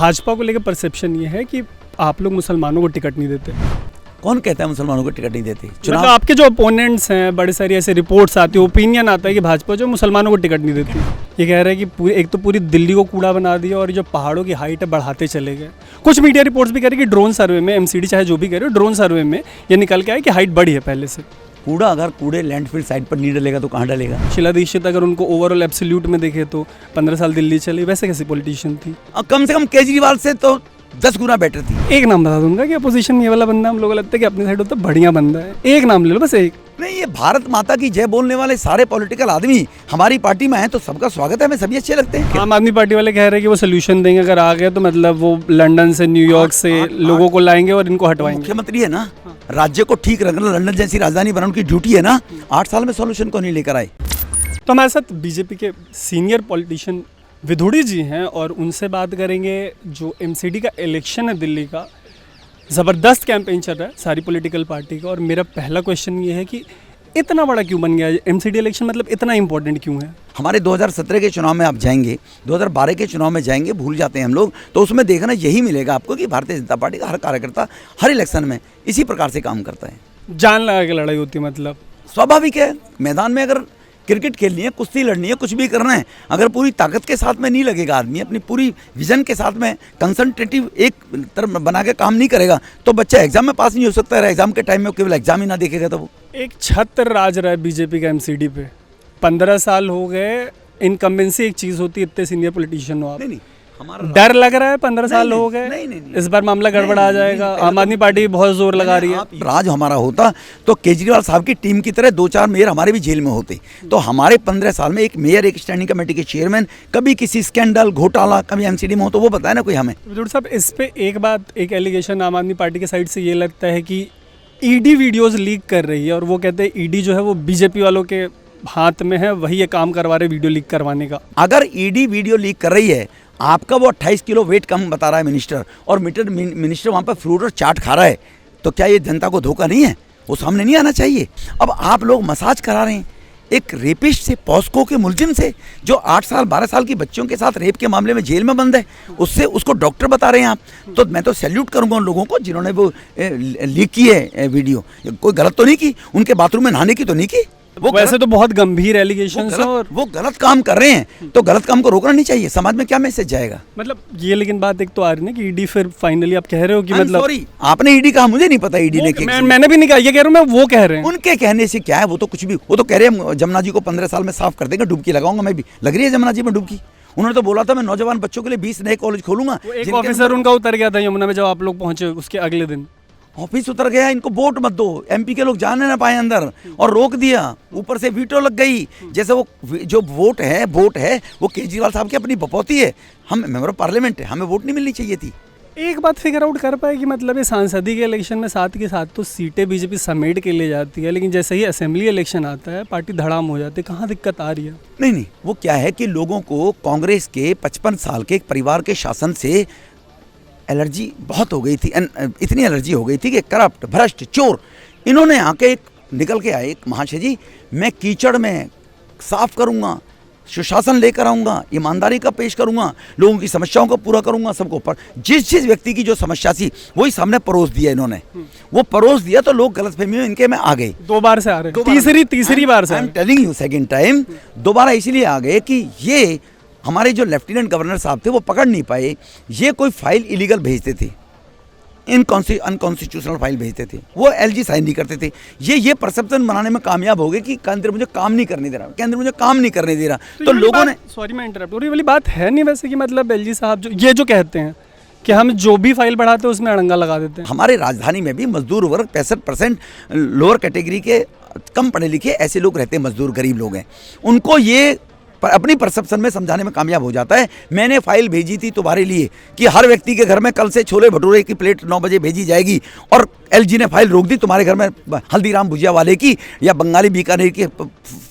भाजपा को लेकर परसेप्शन ये है कि आप लोग मुसलमानों को टिकट नहीं देते। कौन कहता है मुसलमानों को टिकट नहीं देते? मतलब आपके जो ओपोनेंट्स हैं, बड़े सारी ऐसे रिपोर्ट्स आती है, ओपिनियन आता है कि भाजपा जो मुसलमानों को टिकट नहीं देती। ये कह रहे हैं कि एक तो पूरी दिल्ली को कूड़ा बना दिया और जो पहाड़ों की हाइट है बढ़ाते चले गए। कुछ मीडिया रिपोर्ट्स भी कह रही है कि ड्रोन सर्वे में, एमसीडी चाहे जो भी कह रहे हो, ड्रोन सर्वे में ये निकल के आया कि हाइट बढ़ी है पहले से। कूड़ा अगर कूड़े लैंडफिल साइट पर नहीं डलेगा तो कहाँ डलेगा? शीला दीक्षित अगर उनको ओवरऑल एब्सोल्यूट में देखे तो 15 साल दिल्ली चली, वैसे कैसी पॉलिटिशियन थी? कम से कम केजरीवाल से तो 10 गुना बेटर थी। एक नाम बता दूंगा कि अपोजिशन में ये वाला बंदा हम लोगों को लगता है कि अपनी साइड होता है बढ़िया बंदा है। एक नाम ले लो, बस एक। नहीं, ये भारत माता की जय बोलने वाले सारे पॉलिटिकल आदमी हमारी पार्टी में हैं तो सबका स्वागत है, हमें सभी अच्छे लगते हैं। आम आदमी पार्टी वाले कह रहे हैं कि वो सोल्यूशन देंगे, अगर आ गए तो मतलब वो लंदन से, न्यूयॉर्क से लोगों को लाएंगे और इनको हटवाएंगे। मुख्यमंत्री है ना, राज्य को ठीक रखना, लंदन जैसी राजधानी बनाने की ड्यूटी है ना। 8 साल में सोल्यूशन को नहीं लेकर आए। तो हमारे साथ बीजेपी के सीनियर पॉलिटिशियन विधुड़ी जी हैं और उनसे बात करेंगे। जो एमसीडी का इलेक्शन है दिल्ली का, ज़बरदस्त कैंपेन चल रहा है सारी पॉलिटिकल पार्टी का। और मेरा पहला क्वेश्चन ये है कि इतना बड़ा क्यों बन गया एमसीडी इलेक्शन, मतलब इतना इंपॉर्टेंट क्यों है? हमारे 2017 के चुनाव में आप जाएंगे, 2012 के चुनाव में जाएंगे, भूल जाते हैं हम लोग, तो उसमें देखना यही मिलेगा आपको कि भारतीय जनता पार्टी का हर कार्यकर्ता हर इलेक्शन में इसी प्रकार से काम करता है। जान लगा के लड़ाई होती है, मतलब स्वाभाविक है। मैदान में अगर क्रिकेट खेलनी है, कुश्ती लड़नी है, कुछ भी करना है, अगर पूरी ताकत के साथ में नहीं लगेगा आदमी, अपनी पूरी विजन के साथ में कंसंट्रेटिव एक तरफ बना के काम नहीं करेगा तो बच्चा एग्जाम में पास नहीं हो सकता है। एग्जाम के टाइम में केवल एग्जाम ही ना देखेगा तो वो एक छत्र राज रहा है बीजेपी का एमसीडी पे। 15 साल हो गए। इनकम्बेंसी एक चीज़ होती है, इतने सीनियर पॉलिटिशियन हो आप। नहीं, हमारा डर लग रहा है 15 साल हो गए, नहीं, इस बार मामला गड़बड़ आ जाएगा। आम आदमी पार्टी बहुत जोर लगा रही है। राज हमारा होता तो केजरीवाल साहब की टीम की तरह 2-4 मेयर हमारे भी जेल में होते। तो हमारे 15 साल में एक मेयर, एक स्टैंडिंग कमेटी के चेयरमैन, कभी किसी स्कैंडल घोटाला कभी एमसीडी में हो तो वो बताए ना कोई हमें। विधुड़ साहब, इस पे एक बात, एक एलिगेशन आम आदमी पार्टी की साइड से ये लगता है कि ईडी वीडियोज लीक कर रही है और वो कहते हैं ईडी जो है वो बीजेपी वालों के हाथ में है, वही ये काम करवा रहे वीडियो लीक करवाने का। अगर ईडी वीडियो लीक कर रही है, आपका वो 28 किलो वेट कम बता रहा है मिनिस्टर, और मिनिस्टर वहाँ पर फ्रूट और चाट खा रहा है, तो क्या ये जनता को धोखा नहीं है? वो सामने नहीं आना चाहिए। अब आप लोग मसाज करा रहे हैं एक रेपिस्ट से, पॉस्को के मुलजिम से, जो 8 साल 12 साल की बच्चियों के साथ रेप के मामले में जेल में बंद है, उससे उसको डॉक्टर बता रहे हैं आप। तो मैं तो सैल्यूट करूंगा उन लोगों को जिन्होंने वो लीक की है वीडियो। कोई गलत तो नहीं की, उनके बाथरूम में नहाने की तो नहीं की। वो वैसे तो बहुत गंभीर एलिगेशंस हैं और वो गलत काम कर रहे हैं, तो गलत काम को रोकना नहीं चाहिए। समाज में क्या मैसेज जाएगा? मतलब ये, लेकिन बात एक तो आ रही है कि ईडी फिर फाइनली आप कह रहे हो कि मतलब सॉरी, आपने ईडी कहा, मुझे नहीं पता ईडी ने क्या। मैंने भी नहीं कहा, ये कह रहा हूँ मैं, वो कह रहे हैं। उनके कहने से क्या है, वो तो कुछ भी, वो तो कह रहे हैं जमुना जी को 15 साल में साफ कर देंगे, डुबकी लगाऊंगा मैं भी। लग रही है जमुना जी में डुबकी? उन्होंने तो बोला था मैं नौजवान बच्चों के लिए 20 नए कॉलेज खोलूंगा। एक ऑफिसर उनका उतर गया था यमुना में जब आप लोग पहुंचे, उसके अगले दिन ऑफिस उतर गया, इनको वोट मत दो, एमपी के लोग जाने ना पाए अंदर, और रोक दिया। ऊपर से वीटो लग गई। जैसे वो जो वोट है वो केजरीवाल साहब की अपनी बपौती है। हम मेंबर ऑफ पार्लियामेंट है, हमें वोट नहीं मिलनी चाहिए थी। एक बात फिगर आउट कर पाए कि मतलब ये सांसदी के इलेक्शन में साथ के साथ तो सीटें बीजेपी समेट के ले जाती है, लेकिन जैसे ही असेंबली इलेक्शन आता है पार्टी धड़ाम हो जाती है। कहाँ दिक्कत आ रही है? नहीं, वो क्या है कि लोगों को कांग्रेस के 55 साल के एक परिवार के शासन से एलर्जी बहुत हो गई थी। इतनी एलर्जी हो गई थी कि करप्ट, भ्रष्ट, चोर, इन्होंने आके निकल के आए एक महाशय जी, मैं कीचड़ में साफ करूंगा, सुशासन लेकर आऊंगा, ईमानदारी का पेश करूंगा, लोगों की समस्याओं को पूरा करूंगा, सबको पर जिस व्यक्ति की जो समस्या थी वही सामने परोस दिया इन्होंने। वो परोस दिया तो लोग गलतफहमी में इनके में आ गए। 2 बार से आ रहे हैं, तीसरी बार से। I am telling you, second time दोबारा इसलिए आ गए कि ये हमारे जो लेफ्टिनेंट गवर्नर साहब थे वो पकड़ नहीं पाए, ये कोई फाइल इलीगल भेजते थे, अनकॉन्स्टिट्यूशनल फाइल भेजते थे, वो एलजी साइन नहीं करते थे। ये परसेप्शन बनाने में कामयाब हो गए कि केंद्र मुझे काम नहीं करने दे रहा, केंद्र मुझे काम नहीं करने दे रहा। तो लोगों ने, सॉरी मैं इंटरप्ट, और ये वाली बात है नहीं वैसे कि मतलब एलजी साहब जो कहते हैं कि हम जो भी फाइल बढ़ाते हैं उसमें अड़ंगा लगा देते हैं। हमारे राजधानी में भी मजदूर वर्ग 65% लोअर कैटेगरी के कम पढ़े लिखे ऐसे लोग रहते हैं, मजदूर गरीब लोग हैं, उनको ये अपनी परसेप्शन में समझाने में कामयाब हो जाता है। मैंने फाइल भेजी थी तुम्हारे लिए कि हर व्यक्ति के घर में कल से छोले भटूरे की प्लेट 9 बजे भेजी जाएगी, और एलजी ने फाइल रोक दी। तुम्हारे घर में हल्दीराम भुजिया वाले की या बंगाली बीकानेर की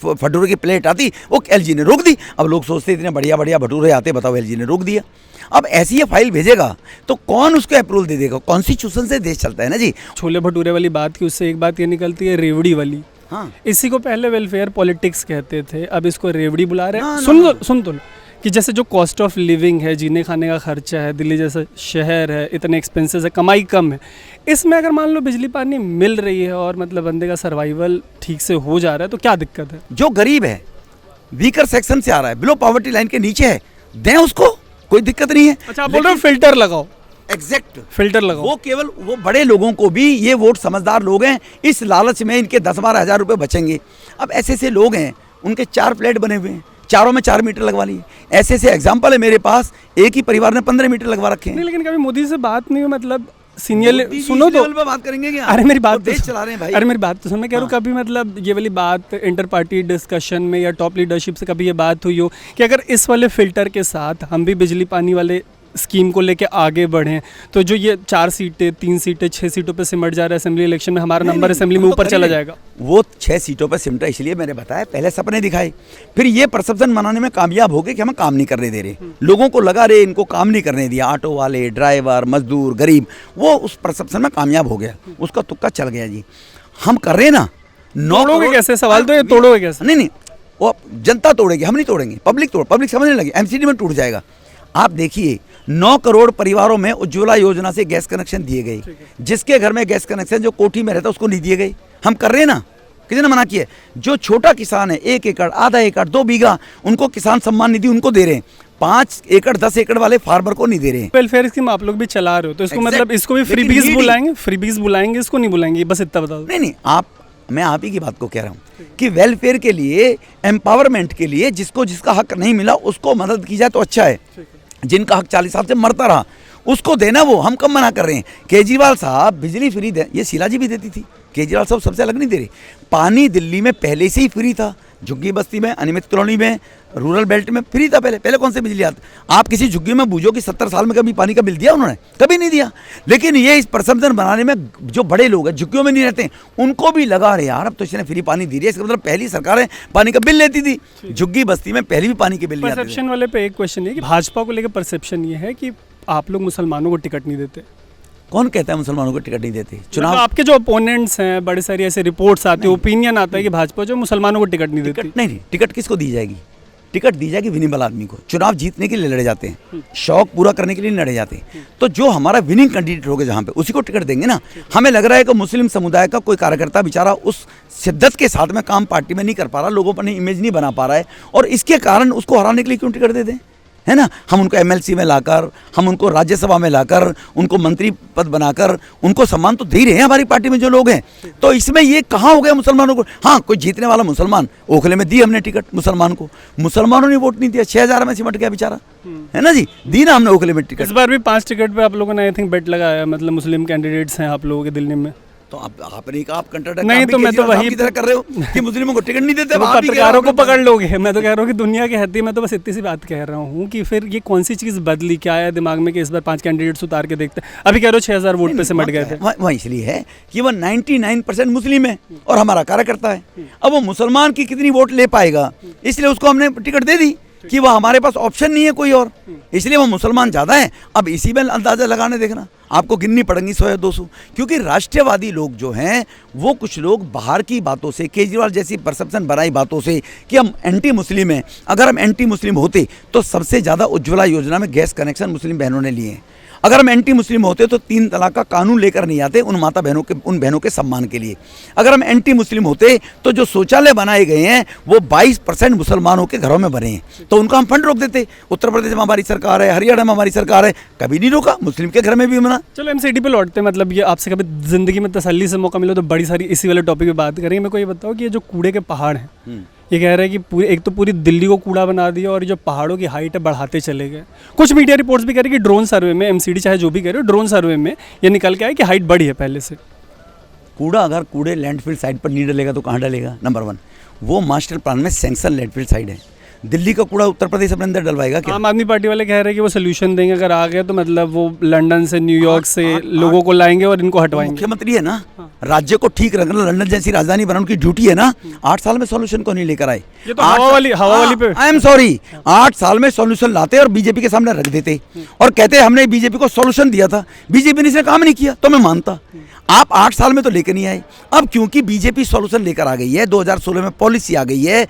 भटूरे की प्लेट आती, वो एलजी ने रोक दी। अब लोग सोचते इतने बढ़िया बढ़िया भटूरे आते, बताओ एलजी ने रोक दिया। अब ऐसी ये फाइल भेजेगा तो कौन उसको अप्रूवल दे देगा? कॉन्स्टिट्यूशन से देश चलता है ना जी। छोले भटूरे वाली बात की उससे एक बात ये निकलती है, रेवड़ी वाली। हाँ, इसी को पहले वेलफेयर पॉलिटिक्स कहते थे, अब इसको रेवड़ी बुला रहे हैं। सुन तो लो कि जैसे जो कॉस्ट ऑफ लिविंग है, जीने खाने का खर्चा है, दिल्ली जैसा शहर है, इतने एक्सपेंसेस है, कमाई कम है, इसमें अगर मान लो बिजली पानी मिल रही है और मतलब बंदे का सर्वाइवल ठीक से हो जा रहा है तो क्या दिक्कत है? जो गरीब है, वीकर सेक्शन से आ रहा है, बिलो पॉवर्टी लाइन के नीचे है, दें उसको, कोई दिक्कत नहीं है। अच्छा, आप बोल रहे हो फिल्टर लगाओ? एग्जैक्ट फिल्टर लगाओ। वो केवल वो बड़े लोगों को भी, ये वोट समझदार लोग हैं, इस लालच में इनके 10-12 हज़ार रुपये बचेंगे। अब ऐसे ऐसे लोग हैं, उनके 4 फ्लैट बने हुए हैं, चारों में 4 मीटर लगवा लिए। ऐसे ऐसे एग्जाम्पल है मेरे पास, एक ही परिवार ने 15 मीटर लगवा रखे हैं। नहीं, लेकिन कभी मोदी से बात नहीं हुई, मतलब सीनियर सुनो तो, पे बात करेंगे क्या? अरे मेरी बात देश चला रहे हैं भाई। अरे मेरी बात तो सुन, मैं कह रहा हूँ कभी मतलब ये वाली बात इंटर पार्टी डिस्कशन में या टॉप लीडरशिप से कभी ये बात हुई हो कि अगर इस वाले फिल्टर के साथ हम भी बिजली पानी वाले स्कीम को लेके आगे बढ़ें तो जो ये 4 सीटें, 3 सीटें, 6 सीटों पे सिमट जा रहा है असेंबली इलेक्शन में, हमारा नंबर असेंबली में ऊपर चला जाएगा। वो 6 सीटों पर सिमटा, इसलिए मैंने बताया, पहले सपने दिखाए, फिर ये परसेप्शन बनाने में कामयाब हो गए कि हम काम नहीं करने दे रहे। लोगों को लगा रहे इनको काम नहीं करने दिया, ऑटो वाले, ड्राइवर, मजदूर, गरीब, वो उस परसेप्शन में कामयाब हो गया, उसका तुक्का चल गया जी। हम कर रहे हैं ना, तोड़ोगे कैसे? सवाल तो ये तोड़ोगे कैसे? नहीं, वो जनता तोड़ेगी, हम नहीं तोड़ेंगे, पब्लिक समझने लगी, एमसीडी में टूट जाएगा। आप देखिए 9 करोड़ परिवारों में उज्ज्वला योजना से गैस कनेक्शन दिए गए, जिसके घर में गैस कनेक्शन जो कोठी में रहता है उसको नहीं दिए गए। हम कर रहे हैं ना, किसी ने मना किया? जो छोटा किसान है, 1 एकड़, आधा एकड़, 2 बीघा, उनको किसान सम्मान निधि उनको दे रहे हैं। 5 एकड़ 10 एकड़ वाले फार्मर को नहीं दे रहे हैं। वेलफेयर स्कीम आप लोग भी चला रहे हो तो इसको मतलब इसको भी फ्रीबीज बुलाएंगे? फ्रीबीज बुलाएंगे, इसको नहीं बुलाएंगे? बस इतना बता दो। नहीं, मैं आप ही की बात को कह रहा हूँ कि वेलफेयर के लिए, एम्पावरमेंट के लिए, जिसको जिसका हक नहीं मिला उसको मदद की जाए तो अच्छा है। जिनका हक 40 साल से मरता रहा उसको देना, वो हम कब मना कर रहे हैं? केजरीवाल साहब बिजली फ्री दे, ये शीला जी भी देती थी, केजरीवाल साहब सबसे अलग नहीं दे रहे। पानी दिल्ली में पहले से ही फ्री था, झुग्गी बस्ती में, अनियमित कॉलोनी में, रूरल बेल्ट में फ्री था पहले कौन से बिजली आती? आप किसी झुग्गी में बूझो कि 70 साल में कभी पानी का बिल दिया उन्होंने? कभी नहीं दिया। लेकिन ये इस परसेप्शन बनाने में जो बड़े लोग हैं, झुग्गियों में नहीं रहते हैं, उनको भी लगा रहे यार अब तो इसने फ्री पानी दी रही है, इसका मतलब पहली सरकार है पानी का बिल लेती थी, झुग्गी बस्ती में पहले भी पानी के बिल। परसेप्शन वाले पे एक क्वेश्चन है कि भाजपा को लेकर परसेप्शन ये है कि आप लोग मुसलमानों को टिकट नहीं देते। कौन कहता है मुसलमानों को टिकट नहीं देते? चुनाव मतलब आपके जो अपोनेंट्स हैं, बड़े सारी ऐसे रिपोर्ट्स आती है, ओपिनियन आता है कि भाजपा जो मुसलमानों को टिकट नहीं देती। नहीं, टिकट किसको दी जाएगी? टिकट दी जाएगी विनिबल आदमी को। चुनाव जीतने के लिए लड़े जाते हैं, शौक पूरा करने के लिए लड़े जाते हैं, तो जो हमारा विनिंग कैंडिडेट होगा जहाँ पे, उसी को टिकट देंगे ना। हमें लग रहा है कि मुस्लिम समुदाय का कोई कार्यकर्ता बेचारा उस शिद्दत के साथ में काम पार्टी में नहीं कर पा रहा, लोगों पर इमेज नहीं बना पा रहा है, और इसके कारण उसको हराने के लिए क्यों टिकट दे दें? है ना, हम उनको एमएलसी में लाकर, हम उनको राज्यसभा में लाकर, उनको मंत्री पद बनाकर उनको सम्मान तो दे ही रहे हैं हमारी पार्टी में जो लोग हैं। तो इसमें ये कहाँ हो गया मुसलमानों को? हाँ, कोई जीतने वाला मुसलमान, ओखले में दी हमने टिकट मुसलमान को, मुसलमानों ने वोट नहीं दिया, 6000 में सिमट गया बेचारा, है ना जी, दी ना हमने ओखले में टिकट। इस बार भी 5 टिकट पे आप लोगों ने आई थिंक बेट लगाया, मतलब मुस्लिम कैंडिडेट्स हैं आप लोगों के दिल्ली में। तो आपने कहा आप कंट्रोल नहीं, तो मैं तो वही तरह कर रहे हो कि मुस्लिमों को टिकट नहीं देते, तो पत्रकारों को पकड़ लोगे। मैं तो कह रहा हूँ कि दुनिया की हद, मैं तो बस इतनी सी बात कह रहा हूँ कि फिर ये कौन सी चीज़ बदली, क्या आया दिमाग में कि इस बार 5 कैंडिडेट्स उतार के देखते हैं? अभी कह रहे हो 6000 वोट पे सिमट गए थे। वह इसलिए है कि वह 99% मुस्लिम है और हमारा कार्यकर्ता है। अब वो मुसलमान की कितनी वोट ले पाएगा, इसलिए उसको हमने टिकट दे दी कि वह हमारे पास ऑप्शन नहीं है कोई और, इसलिए वो मुसलमान ज़्यादा है। अब इसी में अंदाज़ा लगाने देखना, आपको गिननी पड़ेंगी 100 या 200, क्योंकि राष्ट्रवादी लोग जो हैं वो कुछ लोग बाहर की बातों से, केजरीवाल जैसी परसेप्शन बनाई बातों से कि हम एंटी मुस्लिम हैं, अगर हम एंटी मुस्लिम होते तो सबसे ज़्यादा उज्ज्वला योजना में गैस कनेक्शन मुस्लिम बहनों ने लिए हैं। अगर हम एंटी मुस्लिम होते तो 3 तलाक का कानून लेकर नहीं आते उन माता बहनों के, उन बहनों के सम्मान के लिए। अगर हम एंटी मुस्लिम होते तो जो शौचालय बनाए गए हैं वो 22% मुसलमानों के घरों में बने हैं, तो उनका हम फंड रोक देते। उत्तर प्रदेश में हमारी सरकार है, हरियाणा में हमारी सरकार है, कभी नहीं रोका, मुस्लिम के घर में भी बना। चलो एमसीडी पे लौटते हैं, मतलब ये आपसे कभी जिंदगी में तसल्ली से मौका मिला तो बड़ी सारी इसी वाले टॉपिक पे बात करेंगे। मेरे को ये बताओ कि ये जो कूड़े के पहाड़ हैं, ये कह रहे हैं कि पूरी, एक तो पूरी दिल्ली को कूड़ा बना दिया और जो पहाड़ों की हाइट है बढ़ाते चले गए। कुछ मीडिया रिपोर्ट्स भी कह रही है कि ड्रोन सर्वे में, एमसीडी चाहे जो भी कह रहे हो, ड्रोन सर्वे में ये निकल के आया कि हाइट बढ़ी है पहले से। कूड़ा अगर कूड़े लैंडफिल साइड पर नहीं डलेगा तो कहाँ डलेगा? नंबर 1, वो मास्टर प्लान में सैंक्शन लैंडफिल साइड है। दिल्ली का कूड़ा उत्तर प्रदेश अपने अंदर डलवाएगा क्या? आम आदमी पार्टी वाले कह रहे हैं कि वो सोल्यूशन देंगे, अगर आ गए तो मतलब वो लंदन से, न्यूयॉर्क से लोगों को लाएंगे और इनको हटवाएंगे। मुख्यमंत्री है ना, राज्य को ठीक रखना, लंदन जैसी राजधानी बनाने की ड्यूटी है ना। 8 साल में सॉल्यूशन को नहीं लेकर आए। ये तो हवा वाली पे आई एम सॉरी, 8 साल में सॉल्यूशन लाते और बीजेपी के सामने रख देते और कहते हमने बीजेपी को सॉल्यूशन दिया था, बीजेपी ने इसने काम नहीं किया, तो मैं मानता। आप 8 साल में तो लेकर नहीं आए। अब क्योंकि बीजेपी सॉल्यूशन लेकर आ गई है, 2016 में पॉलिसी आ गई है,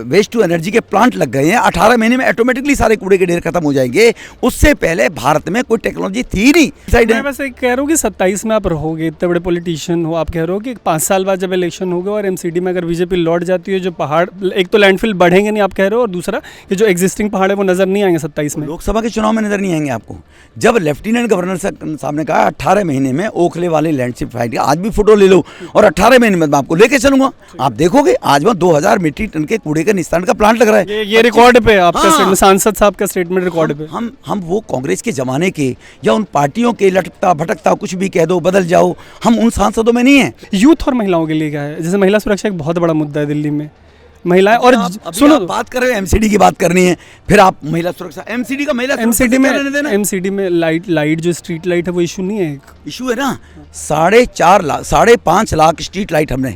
वेस्ट टू एनर्जी के प्लांट लग गए हैं, 18 महीने में ऑटोमेटिकली सारे कूड़े के ढेर खत्म हो जाएंगे। उससे पहले भारत में कोई टेक्नोलॉजी थी नहीं। मैं बस एक कह रहा हूँ कि 27 में आप रहोगे, इतने बड़े पॉलिटिशियन हो, आप कह रहे हो कि 5 साल बाद जब इलेक्शन होगा और एमसीडी में अगर बीजेपी लौट जाती है, जो पहाड़, एक तो लैंडफिल बढ़ेंगे नहीं आप कह रहे हो, और दूसरा कि जो एग्जिस्टिंग पहाड़ है वो नजर नहीं आएंगे 27 में। लोकसभा के चुनाव में नजर नहीं आएंगे आपको। जब लेफ्टिनेंट गवर्नर साहब ने कहा 18 महीने में ओखले वाले लैंडशिप फाइट, आज भी फोटो ले लो और 18 महीने में मैं आपको लेके चलूंगा, आप देखोगे। आज वहाँ 2000 मीट्रिक टन के कूड़े के निस्तारण का प्लांट लग रहा है। ये रिकॉर्ड पे आपका स्टेटमेंट, सांसद साहब का स्टेटमेंट रिकॉर्ड पे। हम वो कांग्रेस के जमाने के या उन पार्टियों के लटकता भटकता कुछ भी कह दो बदल जाओ, हम उन सांसदों में नहीं है। यूथ और महिलाओं के लिए क्या है? जैसे महिला सुरक्षा एक बहुत बड़ा मुद्दा है दिल्ली में, महिलाएं। और सुनो, बात कर रहे हो एमसीडी की बात करनी है, फिर आप महिला सुरक्षा, एमसीडी का महिला एमसीडी में लाइट जो स्ट्रीट लाइट है वो इशू नहीं है, एक इशू है ना। 5.5 लाख स्ट्रीट लाइट हमने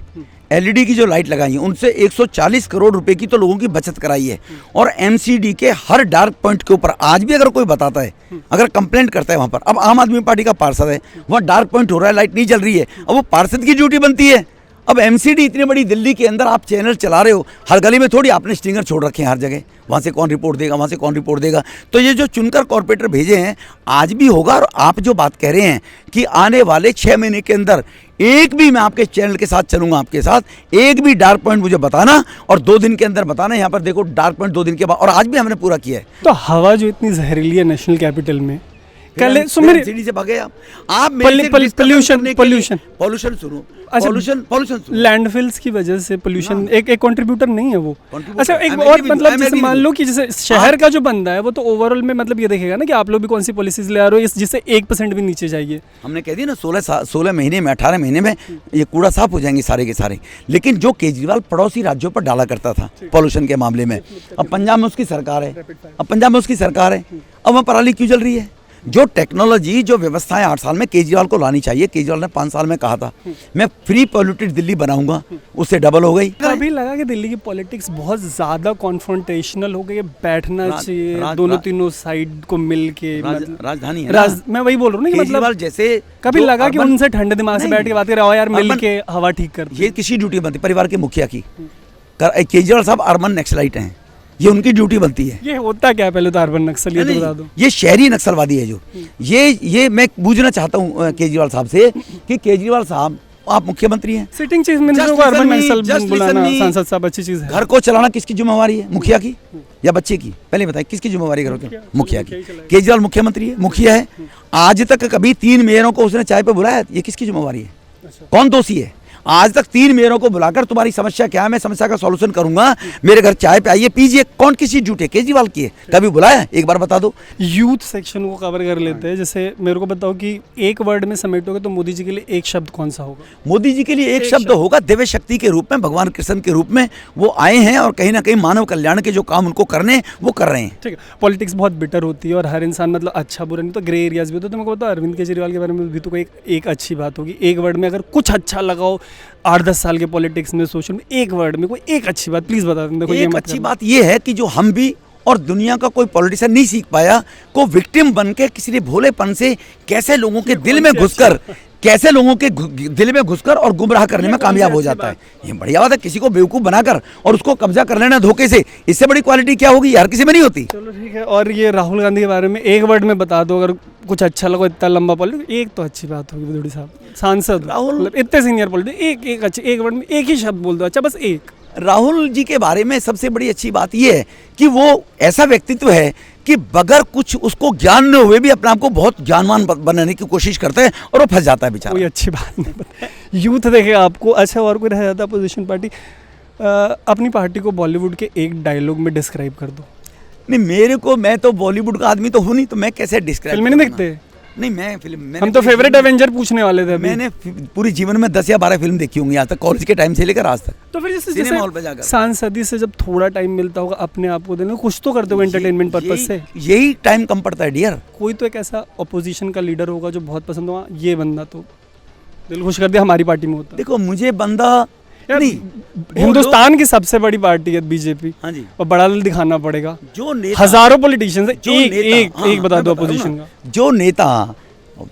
एलईडी की जो लाइट लगाई है, उनसे 140 करोड़ रुपए की तो लोगों की बचत कराई है। और एमसीडी के हर डार्क पॉइंट के ऊपर आज भी अगर कोई बताता है, अगर कंप्लेंट करता है वहां पर, अब आम आदमी पार्टी का पार्षद है, वहाँ डार्क पॉइंट हो रहा है, लाइट नहीं जल रही है, अब वो पार्षद की ड्यूटी बनती है। अब एमसीडी इतनी बड़ी दिल्ली के अंदर आप चैनल चला रहे हो, हर गली में थोड़ी आपने स्टिंगर छोड़ रखे हैं हर जगह, वहाँ से कौन रिपोर्ट देगा, वहाँ से कौन रिपोर्ट देगा। तो ये जो चुनकर कॉर्पोरेटर भेजे हैं आज भी होगा। और आप जो बात कह रहे हैं कि आने वाले 6 महीने के अंदर एक भी, मैं आपके चैनल के साथ चलूंगा, आपके साथ एक भी डार्क पॉइंट मुझे बताना और 2 दिन के अंदर बताना। यहाँ पर देखो डार्क पॉइंट 2 दिन के बाद, और आज भी हमने पूरा किया है। तो हवा जो इतनी जहरीली है नेशनल कैपिटल में, कल से भागे आप पोल्यूशन सुनो, पोल्यूशन लैंडफिल्स की वजह से पोल्यूशन एक कंट्रीब्यूटर नहीं है वो। अच्छा, एक और मतलब जैसे मान लो कि जैसे शहर का जो बंदा है वो तो ओवरऑल में मतलब ये देखेगा ना कि आप लोग भी कौन सी पॉलिसीज ले आ रहे हो जिससे 1% भी नीचे जाइए। हमने कह दिया ना 16 महीने में, 18 महीने में ये कूड़ा साफ हो जाएंगे सारे के सारे। लेकिन जो केजरीवाल पड़ोसी राज्यों पर डाला करता था पॉल्यूशन के मामले में, अब पंजाब में उसकी सरकार है, अब वहाँ पराली क्यों जल रही है? जो टेक्नोलॉजी, जो व्यवस्थाएं 8 साल में केजरीवाल को लानी चाहिए, केजरीवाल ने 5 साल में कहा था मैं फ्री पॉल्यूटेड दिल्ली बनाऊंगा, उससे डबल हो गई। अभी लगा कि दिल्ली की पॉलिटिक्स बहुत ज्यादा कॉन्फ्रंटेशनल हो गई है, बैठना चाहिए दोनों तीनों साइड को मिल के, राजधानी है मैं वही बोल रहा हूँ ना कि मतलब जैसे कभी लगा कि उनसे ठंडे दिमाग से बैठ के बात करें, यार मिल के हवा ठीक कर। ये किसी ड्यूटी बनती परिवार के मुखिया की। केजरीवाल साहब अर्बन नक्सलाइट हैं, ये उनकी ड्यूटी बनती है। ये होता क्या पहले तो अर्बन नक्सल, ये तो बता दो। ये शहरी नक्सलवादी है जो ये मैं पूछना चाहता हूँ केजरीवाल साहब से कि केजरीवाल साहब आप मुख्यमंत्री हैं, सिटिंग चीफ मिनिस्टर को अर्बन नक्सल बुलाना, सांसद साहब अच्छी चीज है। घर को चलाना किसकी जिम्मेवारी है? मुखिया की या बच्चे की? पहले बताइए किसकी जिम्मेवारी घर की? मुखिया की। केजरीवाल मुख्यमंत्री है, मुखिया है, आज तक कभी 3 मेयरों को उसने चाय पे बुलाया? ये किसकी जिम्मेवारी है? कौन दोषी है? आज तक 3 मेयरों को बुलाकर तुम्हारी समस्या क्या है, मैं समस्या का सॉल्यूशन करूंगा, मेरे घर चाय पे आइए पीजिए, कौन किसी ड्यूटी? केजरीवाल की है? कभी बुलाया? एक बार बता दो। यूथ सेक्शन को कवर कर लेते हैं। जैसे मेरे को बताओ कि एक वर्ड में समेटोगे तो मोदी जी के लिए एक शब्द कौन सा होगा? मोदी जी के लिए एक शब्द होगा दिव्य शक्ति के रूप में, भगवान कृष्ण के रूप में वो आए हैं और कहीं ना कहीं मानव कल्याण के जो काम उनको करने वो कर रहे हैं। ठीक है, पॉलिटिक्स बहुत बिटर होती है और हर इंसान मतलब अच्छा बुरा नहीं तो ग्रे एरियाज भी होते हैं। तो मेरे को बताओ अरविंद केजरीवाल के बारे में भी तो कोई एक अच्छी बात होगी, एक वर्ड में अगर कुछ अच्छा लगाओ 8-10 साल के पॉलिटिक्स में, सोशल में, एक वर्ड में कोई एक अच्छी बात प्लीज बता दें। देखो, एक अच्छी बात ये है कि जो हम भी और दुनिया का कोई पॉलिटिशियन नहीं सीख पाया, को विक्टिम बन के किसी ने भोलेपन से कैसे लोगों के दिल में घुसकर और गुमराह करने में कामयाब हो जाता है। ये बढ़िया बात है, किसी को बेवकूफ बनाकर और उसको कब्जा कर लेना धोखे से, इससे बड़ी क्वालिटी क्या होगी? हर किसी में नहीं होती। चलो ठीक है। और ये राहुल गांधी के बारे में एक वर्ड में बता दो, अगर कुछ अच्छा लगा, इतना लंबा पॉलिटिक्स, एक तो अच्छी बात होगी विदुड़ी साहब, सांसद राहुल, इतने सीनियर पॉलिटिक्स, एक अच्छे एक वर्ड में एक ही शब्द बोल दो, अच्छा बस एक। राहुल जी के बारे में सबसे बड़ी अच्छी बात यह है कि वो ऐसा व्यक्तित्व है कि बगैर कुछ उसको ज्ञान न हुए भी अपने आप को बहुत ज्ञानवान बनाने की कोशिश करता है और वो फंस जाता है बेचारा। कोई अच्छी बात नहीं। यूथ देखे आपको, अच्छा और कोई रह जाता अपोजिशन पार्टी, अपनी पार्टी को बॉलीवुड के एक डायलॉग में डिस्क्राइब कर दो। नहीं, मैं तो बॉलीवुड का आदमी तो हूँ नहीं, तो मैं कैसे डिस्क्राइब? फिल्में नहीं देखते? नहीं, मैं फिल्म, हम तो फेवरेट एवेंजर पूछने वाले थे। मैंने पूरी जीवन में 10 या 12 फिल्म देखी होंगी आज तक, कॉलेज के टाइम से लेकर आज तक। तो फिर जैसे हॉल पे जाकर सांसदी से जब थोड़ा टाइम मिलता होगा अपने आप को देने, कुछ तो करते हो एंटरटेनमेंट पर्पस से। यही टाइम कम पड़ता है डियर। कोई तो एक ऐसा अपोजिशन का लीडर होगा जो बहुत पसंद होगा, ये बंदा तो दिल खुश कर दिया हमारी पार्टी में होता। देखो मुझे बंदा यार, नहीं, हिंदुस्तान की सबसे बड़ी पार्टी है बीजेपी, हाँ जी, और बड़ा दिल दिखाना पड़ेगा। जो नेता, हजारों पॉलिटिशियंस है, जो एक नेता, एक हाँ, एक बता मैं दो बता रहा हूँ अपोजिशन ना, का। जो नेता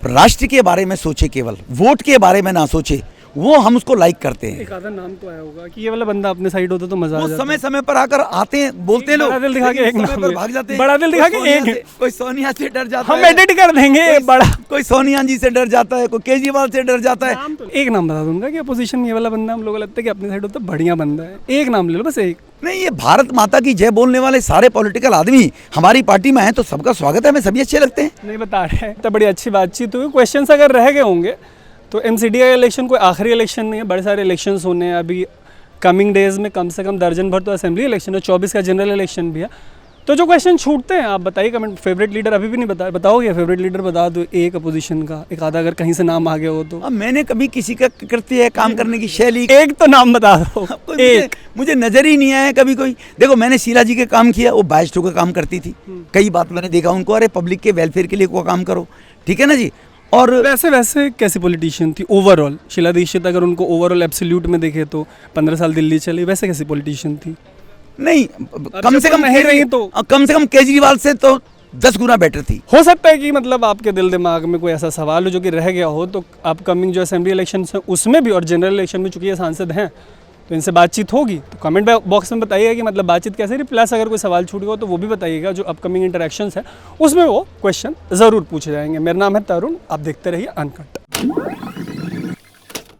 राष्ट्र के बारे में सोचे, केवल वोट के बारे में ना सोचे, वो हम उसको लाइक करते हैं। एक आधा नाम तो आया होगा कि ये वाला बंदा अपने साइड होता तो मजा आ वो जाता। समय समय पर आकर आते हैं, बोलते हैं लोग, बड़ा दिल दिखा के लेकिन एक समय नाम पर ले। भाग जाते हैं। बड़ा दिल दिखा के कोई सोनिया एक है। से- कोई सोनिया से डर जाता हम है, एडिट कर देंगे बड़ा। कोई सोनिया जी से डर जाता है, कोई केजरीवाल से डर जाता है। एक नाम बता दूंगा कि अपोजिशन में ये वाला बंदा हम लोगों को लगता है कि अपनी साइड होता है बढ़िया बंदा है, एक नाम ले लो बस एक। नहीं, ये भारत माता की जय बोलने वाले सारे पॉलिटिकल आदमी हमारी पार्टी में हैं, तो सबका स्वागत है, हमें सभी अच्छे लगते हैं। नहीं बता रहे हैं तो बड़ी अच्छी बातचीत हुई। क्वेश्चंस अगर रह गए होंगे तो एमसीडी का इलेक्शन कोई आखिरी इलेक्शन नहीं है, बड़े सारे इलेक्शंस होने हैं अभी कमिंग डेज में, कम से कम दर्जन भर तो असेंबली इलेक्शन है, 24 का जनरल इलेक्शन भी है। तो जो क्वेश्चन छूटते हैं आप बताइए कमेंट। फेवरेट लीडर अभी भी नहीं बताओगे? फेवरेट लीडर बता दो एक अपोजिशन का, एक आधा अगर कहीं से नाम आ गया हो तो। अब मैंने कभी किसी का कृत्य, काम करने की शैली, एक तो नाम बता दो। कोई एक मुझे नजर ही नहीं आया कभी कोई। देखो मैंने शीला जी के काम किया, वो बाइस्टो का काम करती थी, कई बात मैंने देखा उनको, अरे पब्लिक के वेलफेयर के लिए कोई काम करो, ठीक है ना जी। और वैसे कैसी पॉलिटिशियन थी ओवरऑल? शीला दीक्षित अगर उनको ओवरऑल एब्सोल्यूट में देखे तो 15 साल दिल्ली चली, वैसे कैसी पॉलिटिशियन थी? नहीं, कम से कम नहीं रही तो कम से कम केजरीवाल से तो 10 गुना बेटर थी। हो सकता है कि मतलब आपके दिल दिमाग में कोई ऐसा सवाल हो जो कि रह गया हो, तो अपकमिंग जो असेंबली इलेक्शन है उसमें भी और जनरल इलेक्शन में चूंकि ये सांसद हैं तो इनसे बातचीत होगी, तो कमेंट बॉक्स में बताइएगा कि मतलब बातचीत कैसे रही। प्लस अगर कोई सवाल छूट गया हो तो वो भी बताइएगा, जो अपकमिंग इंटरेक्शंस है उसमें वो क्वेश्चन ज़रूर पूछे जाएंगे। मेरा नाम है तरुण, आप देखते रहिए अनकट।